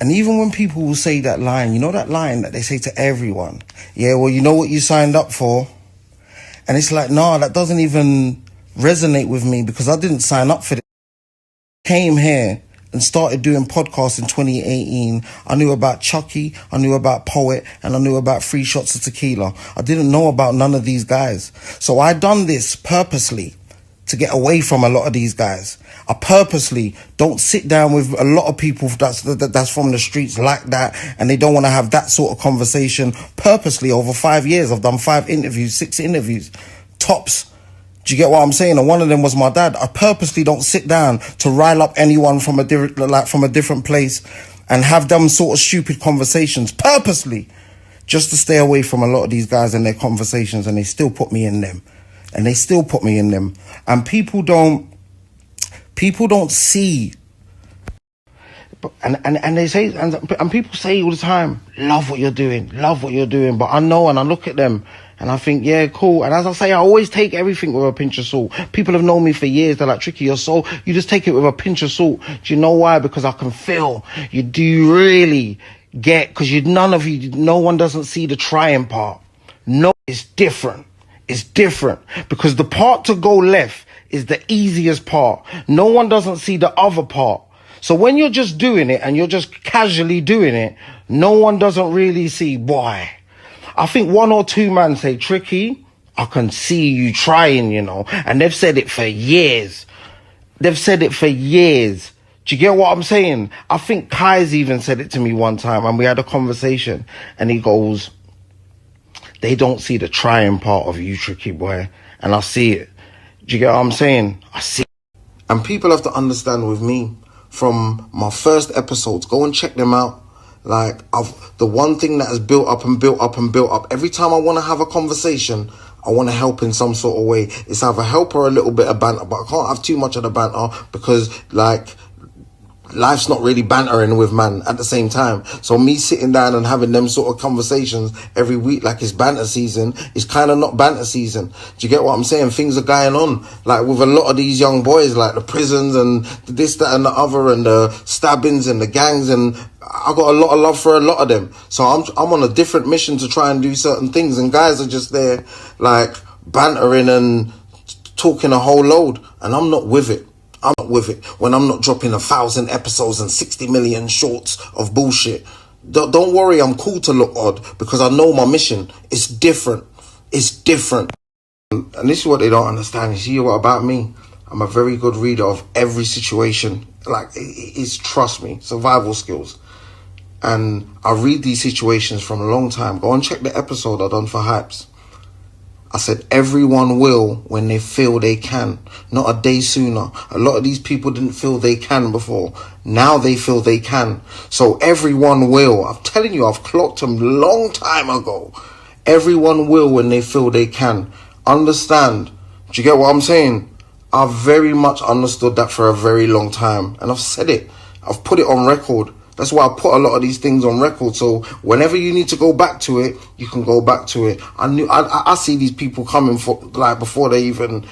And even when people will say that line, you know that line that they say to everyone? Yeah, well, you know what you signed up for? And it's like, no, that doesn't even resonate with me because I didn't sign up for this. Came here and started doing podcasts in 2018. I knew about Chucky, I knew about Poet, and I knew about 3 Shots of Tequila. I didn't know about none of these guys. So I done this purposely to get away from a lot of these guys. I purposely don't sit down with a lot of people that's from the streets like that, and they don't want to have that sort of conversation. Purposely, over 5 years, I've done 5 interviews, 6 interviews, tops. Do you get what I'm saying? And one of them was my dad. I purposely don't sit down to rile up anyone from a different place and have them sort of stupid conversations, purposely, just to stay away from a lot of these guys and their conversations, and they still put me in them. And they still put me in them. And people don't see. And they say, and people say all the time, love what you're doing. But I know, and I look at them and I think, yeah, cool. And as I say, I always take everything with a pinch of salt. People have known me for years. They're like, Tricky, you're so, you just take it with a pinch of salt. Do you know why? Because I can feel you do really get, because no one doesn't see the trying part. No, it's different. It's different because the part to go left is the easiest part. No one doesn't see the other part. So when you're just doing it and you're just casually doing it, no one doesn't really see why. I think 1 or 2 men say, Tricky, I can see you trying, and they've said it for years. Do you get what I'm saying? I think Kai's even said it to me one time and we had a conversation and he goes, they don't see the trying part of you, Tricky boy. And I see it. Do you get what I'm saying? I see it. And people have to understand with me, from my first episodes, go and check them out. Like, the one thing that has built up. Every time I want to have a conversation, I want to help in some sort of way. It's either help or a little bit of banter, but I can't have too much of the banter because, life's not really bantering with man at the same time. So me sitting down and having them sort of conversations every week like it's banter season is kind of not banter season. Do you get what I'm saying? Things are going on like with a lot of these young boys, like the prisons and this, that and the other, and the stabbings and the gangs, and I got a lot of love for a lot of them. So I'm on a different mission to try and do certain things, and guys are just there like bantering and talking a whole load, and I'm not with it. I'm not with it when I'm not dropping 1,000 episodes and 60 million shorts of bullshit. Don't worry, I'm cool to look odd because I know my mission. It's different. And this is what they don't understand. You see what about me? I'm a very good reader of every situation. Like, it's, trust me, survival skills. And I read these situations from a long time. Go and check the episode I done for Hypes. I said, everyone will when they feel they can, not a day sooner. A lot of these people didn't feel they can before. Now they feel they can. So everyone will. I'm telling you, I've clocked them long time ago. Everyone will when they feel they can. Understand? Do you get what I'm saying? I've very much understood that for a very long time. And I've said it. I've put it on record. That's why I put a lot of these things on record. So whenever you need to go back to it, you can go back to it. I see these people coming for before they even